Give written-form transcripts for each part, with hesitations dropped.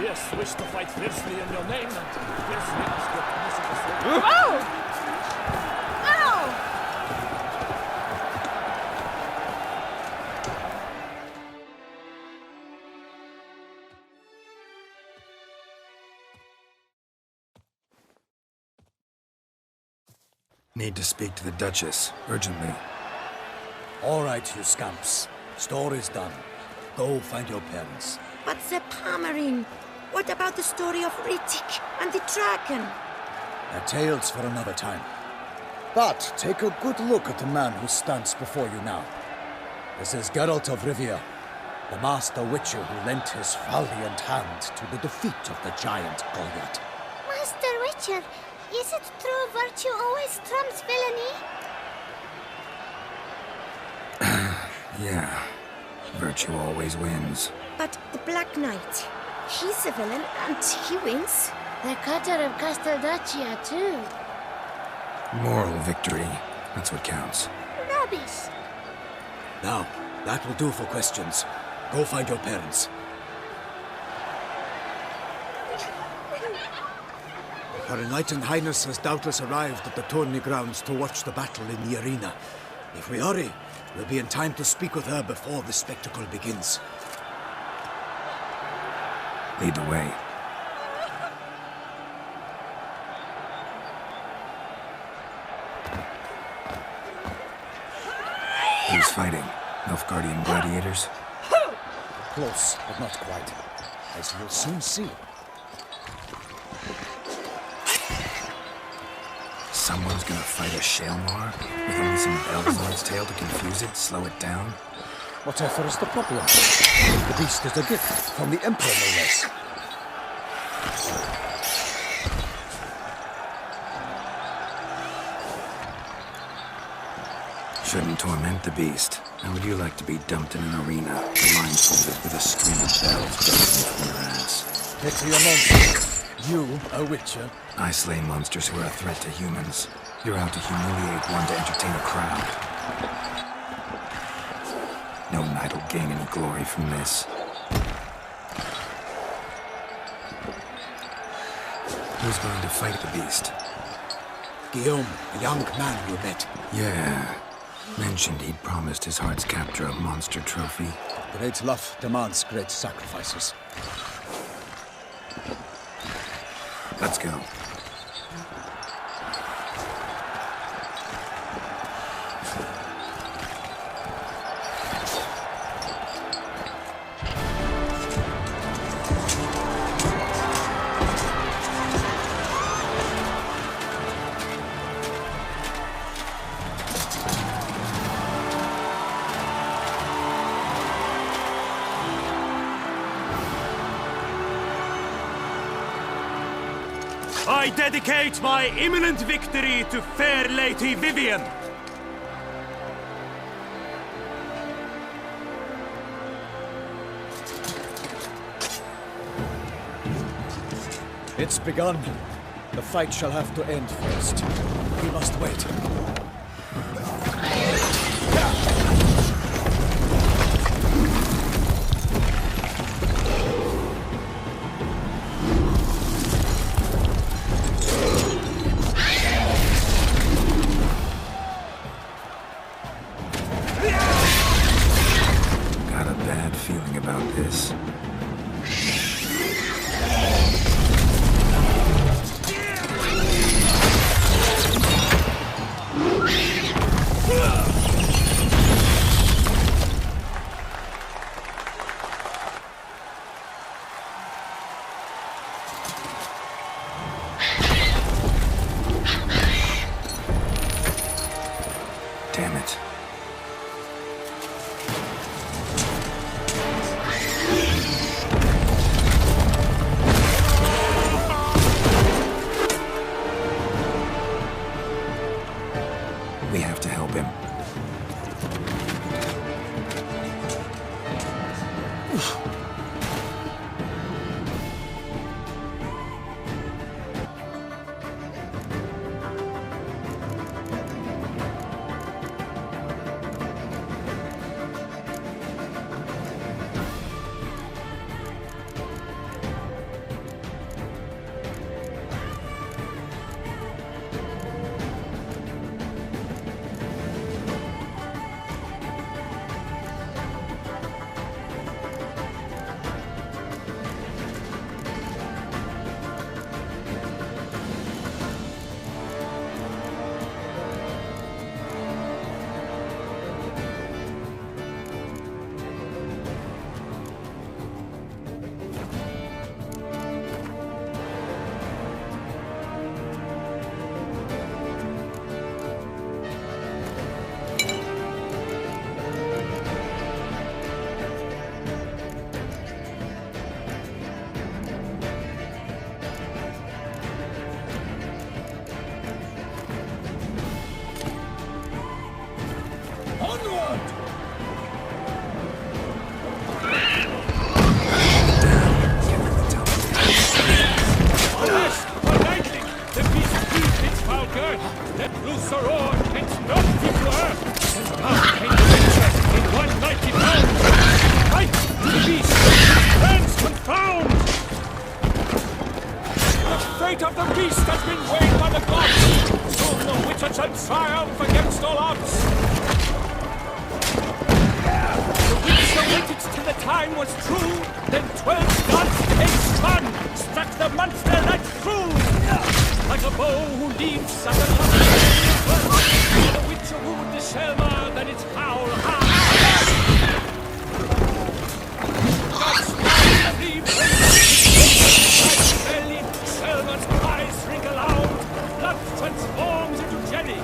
Fierce wish to fight fiercely in your name, and fiercely ask your permission to say. Oh! Ow! Need to speak to the Duchess, urgently. All right, you scamps. Story's done. Go find your parents. But the Palmerine, what about the story of Rittik and the dragon? They're tales for another time. But take a good look at the man who stands before you now. This is Geralt of Rivia, the master witcher who lent his valiant hand to the defeat of the giant Goliath. Master Witcher, is it true virtue always trumps villainy? Yeah, virtue always wins. But the Black Knight, he's a villain and he wins. The cutter of Casteldacia, too. Moral victory, that's what counts. Rubbish. Now, that will do for questions. Go find your parents. Her Enlightened Highness has doubtless arrived at the tourney grounds to watch the battle in the arena. If we hurry, we'll be in time to speak with her before the spectacle begins. Lead the way. Who's fighting? Nilfgaardian gladiators? Close, but not quite. As you'll soon see. Someone's gonna fight a Shayelmar with only some bells on its tail to confuse it, slow it down? Whatever is the problem? The beast is a gift from the Emperor, no less. Shouldn't torment the beast. How would you like to be dumped in an arena, blindfolded with a string of bells bursting from your ass? Pity a monster. You, a witcher? I slay monsters who are a threat to humans. You're out to humiliate one to entertain a crowd. No knight will gain any glory from this. Who's going to fight the beast? Guillaume, a young man you met. Yeah. Mentioned he'd promised his heart's captor a monster trophy. Great love demands great sacrifices. Let's go. I dedicate my imminent victory to fair Lady Vivian. It's begun. The fight shall have to end first. We must wait. Got a bad feeling about this. Damn it. line was true, then 12 guns came fun, struck the monster right through. Like a bow who leaves such a long the witcher wound the Shayelmar, then it's howl, howl. God's free belly, Shayelmar's eyes wrinkle out, blood transforms into jelly.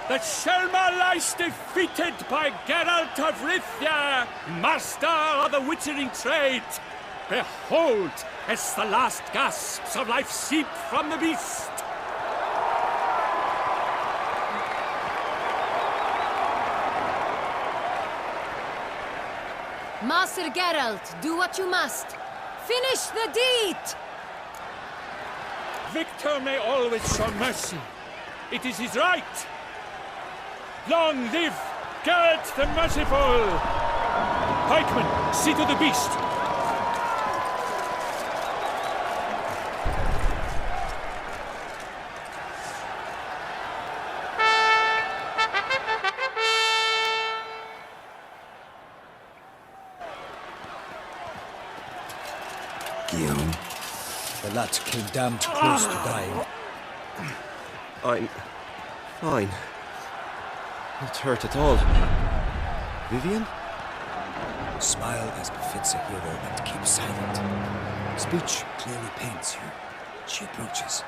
The Shayelmar lies defeated by Geralt of Rivia, master of the witchering trade. Behold, as the last gasps of life seep from the beast. Master Geralt, do what you must. Finish the deed! Victor may always show mercy. It is his right. Long live Geralt the Merciful! Pikeman, see to the beast. Guillaume, The lad came damned close to dying. I'm fine. Not hurt at all. Vivian? Smile as befits a hero and keep silent. Speech clearly paints her. She approaches.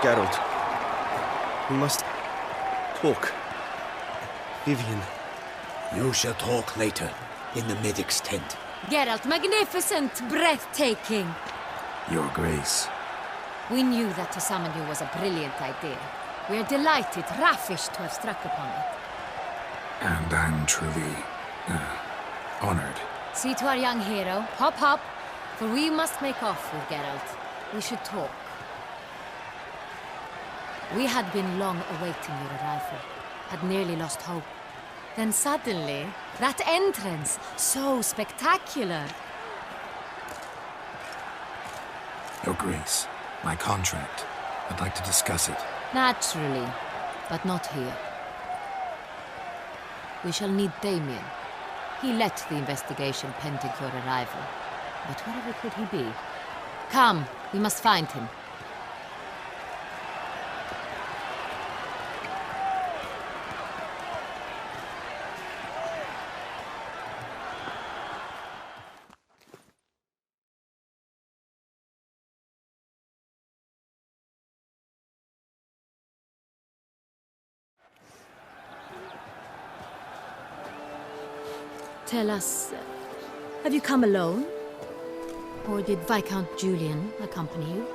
Geralt. We must talk. Vivian. You shall talk later, in the medic's tent. Geralt, magnificent, breathtaking. Your Grace. We knew that to summon you was a brilliant idea. We are delighted, ravished to have struck upon it. And I'm truly honored. See to our young hero. Hop, hop. For we must make off with Geralt. We should talk. We had been long awaiting your arrival. Had nearly lost hope. Then suddenly, that entrance, so spectacular. Your Grace, my contract. I'd like to discuss it. Naturally, but not here. We shall need Damien. He led the investigation pending your arrival. But wherever could he be? Come, we must find him. Tell us, have you come alone? Or did Viscount Julian accompany you?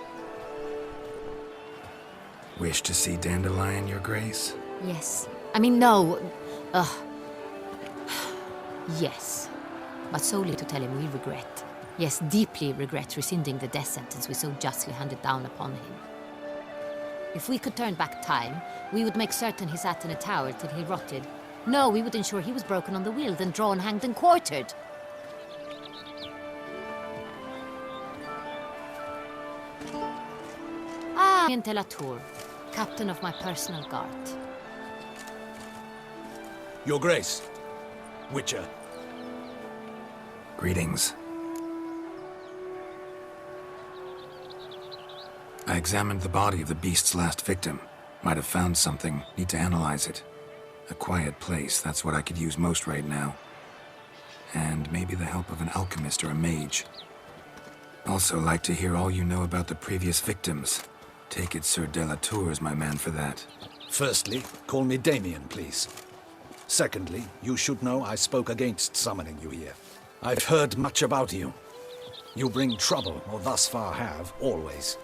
Wish to see Dandelion, Your Grace? Yes. I mean, no. Yes. But solely to tell him we regret. Yes, deeply regret rescinding the death sentence we so justly handed down upon him. If we could turn back time, we would make certain he sat in a tower till he rotted. No, we would ensure he was broken on the wheel, then drawn, hanged, and quartered. Latour, captain of my personal guard. Your Grace, Witcher. Greetings. I examined the body of the beast's last victim. Might have found something. Need to analyze it. A quiet place, that's what I could use most right now. And maybe the help of an alchemist or a mage. Also like to hear all you know about the previous victims. Take it Sir de la Tour is my man for that. Firstly, call me Damien, please. Secondly, you should know I spoke against summoning you here. I've heard much about you. You bring trouble, or thus far have, always.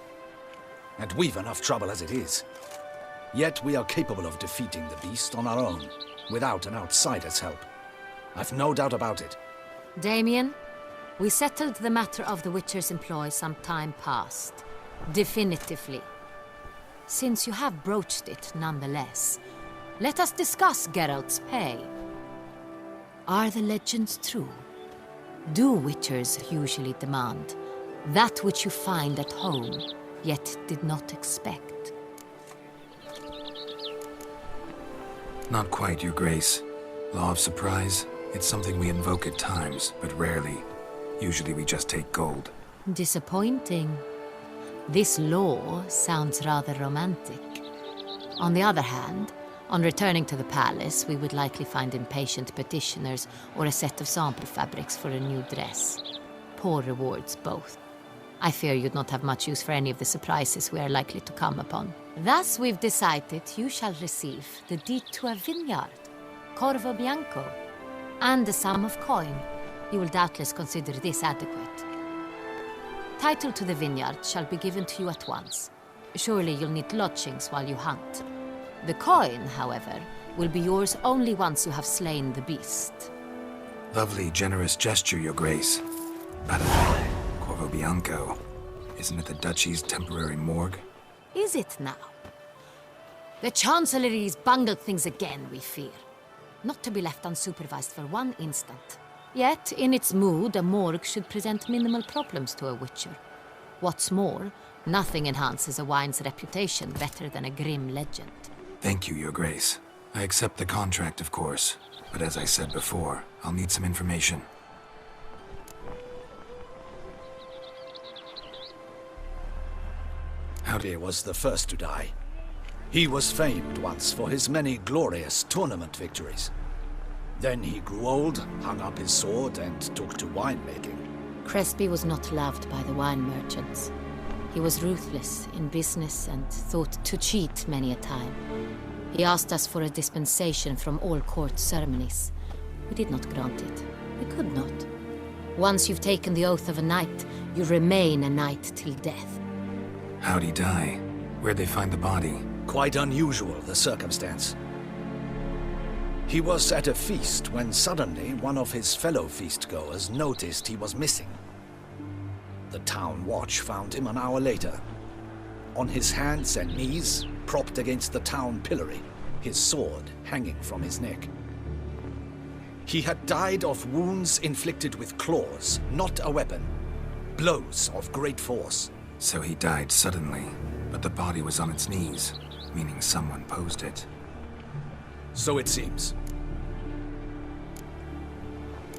And we've enough trouble as it is. Yet we are capable of defeating the beast on our own, without an outsider's help. I've no doubt about it. Damien, we settled the matter of the Witcher's employ some time past. Definitively. Since you have broached it nonetheless, let us discuss Geralt's pay. Are the legends true? Do Witchers usually demand that which you find at home, yet did not expect? Not quite, Your Grace. Law of surprise, it's something we invoke at times, but rarely. Usually we just take gold. Disappointing. This law sounds rather romantic. On the other hand, on returning to the palace, we would likely find impatient petitioners or a set of sample fabrics for a new dress. Poor rewards, both. I fear you'd not have much use for any of the surprises we are likely to come upon. Thus, we've decided you shall receive the deed to a vineyard, Corvo Bianco, and a sum of coin. You will doubtless consider this adequate. Title to the vineyard shall be given to you at once. Surely you'll need lodgings while you hunt. The coin, however, will be yours only once you have slain the beast. Lovely, generous gesture, Your Grace. But Corvo Bianco, isn't it the Duchy's temporary morgue? Is it now? The Chancellery's bungled things again, we fear. Not to be left unsupervised for one instant. Yet, in its mood, a morgue should present minimal problems to a Witcher. What's more, nothing enhances a wine's reputation better than a grim legend. Thank you, Your Grace. I accept the contract, of course. But as I said before, I'll need some information. Howdy was the first to die. He was famed once for his many glorious tournament victories. Then he grew old, hung up his sword, and took to winemaking. Crespi was not loved by the wine merchants. He was ruthless in business and thought to cheat many a time. He asked us for a dispensation from all court ceremonies. We did not grant it. We could not. Once you've taken the oath of a knight, you remain a knight till death. How'd he die? Where'd they find the body? Quite unusual, the circumstance. He was at a feast when suddenly one of his fellow feastgoers noticed he was missing. The town watch found him an hour later. On his hands and knees, propped against the town pillory, his sword hanging from his neck. He had died of wounds inflicted with claws, not a weapon. Blows of great force. So he died suddenly, but the body was on its knees, meaning someone posed it. So it seems.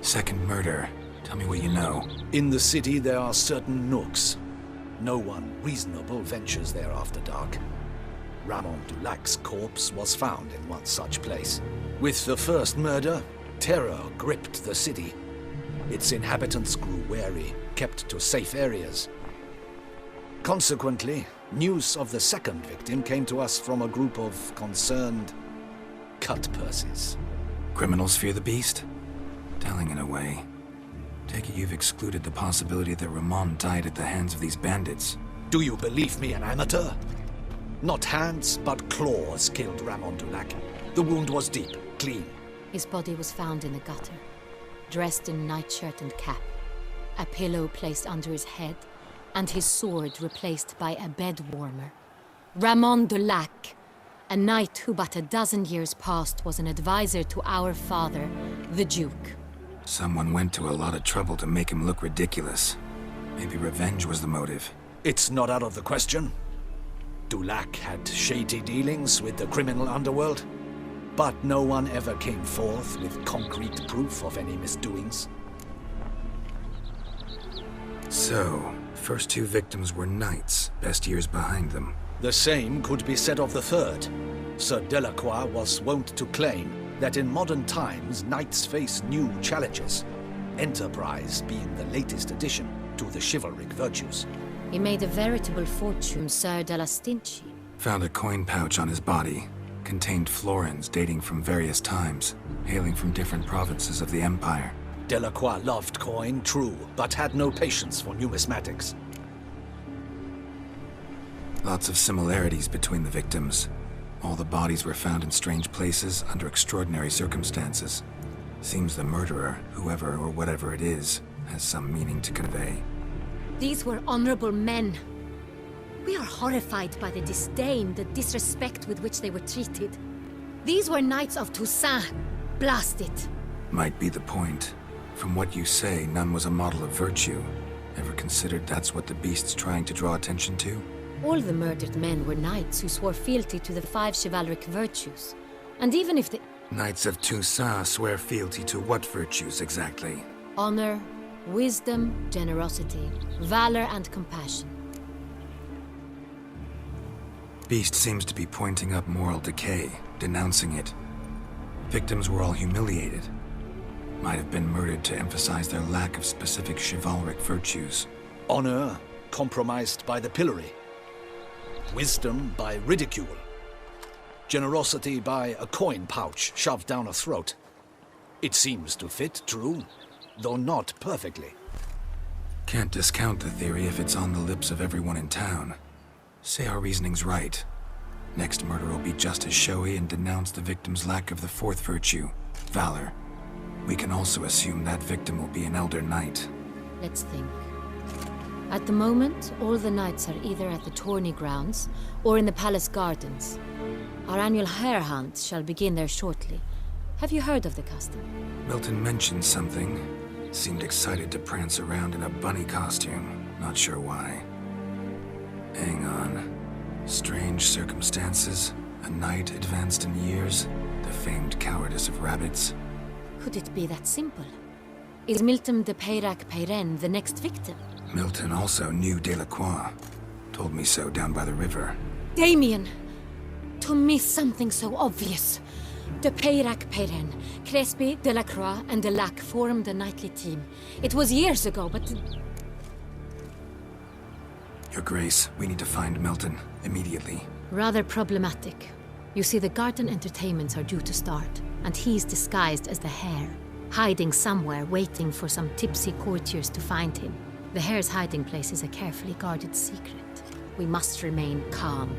Second murder. Tell me what you know. In the city there are certain nooks. No one reasonable ventures there after dark. Ramon Dulac's corpse was found in one such place. With the first murder, terror gripped the city. Its inhabitants grew wary, kept to safe areas. Consequently, news of the second victim came to us from a group of concerned cut-purses. Criminals fear the beast? Telling in a way. Take it you've excluded the possibility that Ramon died at the hands of these bandits. Do you believe me an amateur? Not hands, but claws killed Ramon Dulac. The wound was deep, clean. His body was found in the gutter, dressed in nightshirt and cap, a pillow placed under his head, and his sword replaced by a bed warmer. Ramon Dulac, a knight who but a dozen years past was an advisor to our father, the Duke. Someone went to a lot of trouble to make him look ridiculous. Maybe revenge was the motive. It's not out of the question. Dulac had shady dealings with the criminal underworld, but no one ever came forth with concrete proof of any misdoings. So, first two victims were knights, best years behind them. The same could be said of the third. Sir Delacroix was wont to claim that in modern times knights face new challenges, enterprise being the latest addition to the chivalric virtues. He made a veritable fortune, Sir de la Stinchi. Found a coin pouch on his body. Contained florins dating from various times, hailing from different provinces of the Empire. Delacroix loved coin, true, but had no patience for numismatics. Lots of similarities between the victims. All the bodies were found in strange places under extraordinary circumstances. Seems the murderer, whoever or whatever it is, has some meaning to convey. These were honorable men. We are horrified by the disdain, the disrespect with which they were treated. These were knights of Toussaint. Blast it. Might be the point. From what you say, none was a model of virtue. Ever considered that's what the beast's trying to draw attention to? All the murdered men were knights who swore fealty to the 5 chivalric virtues. And even if the... Knights of Toussaint swear fealty to what virtues exactly? Honor, wisdom, generosity, valor and compassion. Beast seems to be pointing up moral decay, denouncing it. Victims were all humiliated. Might have been murdered to emphasize their lack of specific chivalric virtues. Honor compromised by the pillory. Wisdom by ridicule. Generosity by a coin pouch shoved down a throat. It seems to fit, true, though not perfectly. Can't discount the theory if it's on the lips of everyone in town. Say our reasoning's right. Next murder will be just as showy and denounce the victim's lack of the 4th virtue, valor. We can also assume that victim will be an elder knight. Let's think. At the moment, all the knights are either at the tourney grounds or in the palace gardens. Our annual hare hunt shall begin there shortly. Have you heard of the custom? Milton mentioned something. Seemed excited to prance around in a bunny costume. Not sure why. Hang on. Strange circumstances. A knight advanced in years. The famed cowardice of rabbits. Could it be that simple? Is Milton de Peyrac-Peyren the next victim? Milton also knew Delacroix. Told me so down by the river. Damien! To miss something so obvious. De Peyrac-Peyren, Crespi, Delacroix, and Delac formed a knightly team. It was years ago, but... Your Grace, we need to find Milton. Immediately. Rather problematic. You see, the garden entertainments are due to start, and he's disguised as the hare, hiding somewhere, waiting for some tipsy courtiers to find him. The hare's hiding place is a carefully guarded secret. We must remain calm.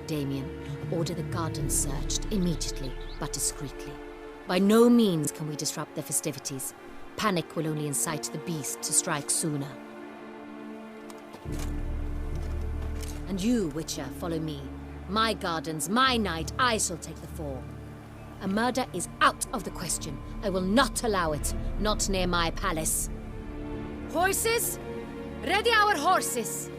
Damien, order the garden searched immediately, but discreetly. By no means can we disrupt the festivities. Panic will only incite the beast to strike sooner. And you, Witcher, follow me. My gardens, my night, I shall take the fall. A murder is out of the question. I will not allow it. Not near my palace. Horses? Ready our horses!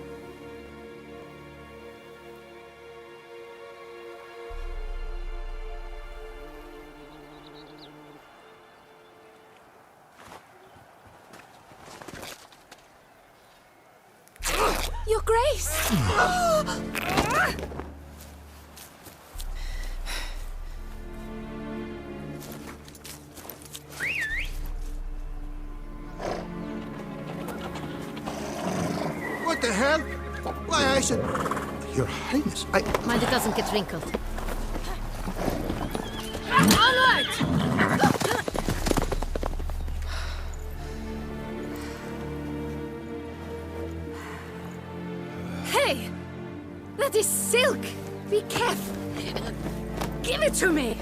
Your Grace! What the hell? Why, I said... Your Highness, Mind it doesn't get wrinkled. Onward! Hey! That is silk! Be careful! Give it to me!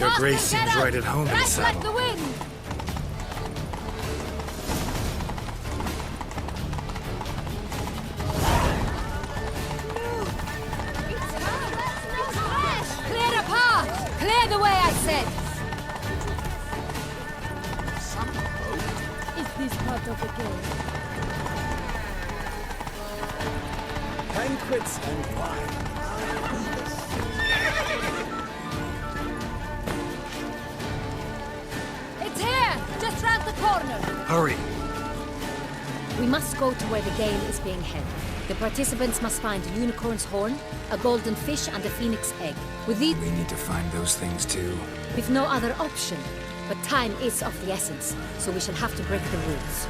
Your Grace seems right at home Right inside. like the wind! of the game. Banquets and wine. It's here! Just round the corner! Hurry! We must go to where the game is being held. The participants must find a unicorn's horn, a golden fish, and a phoenix egg. With these, We need to find those things too. we've no other option. But time is of the essence, so we shall have to break the rules.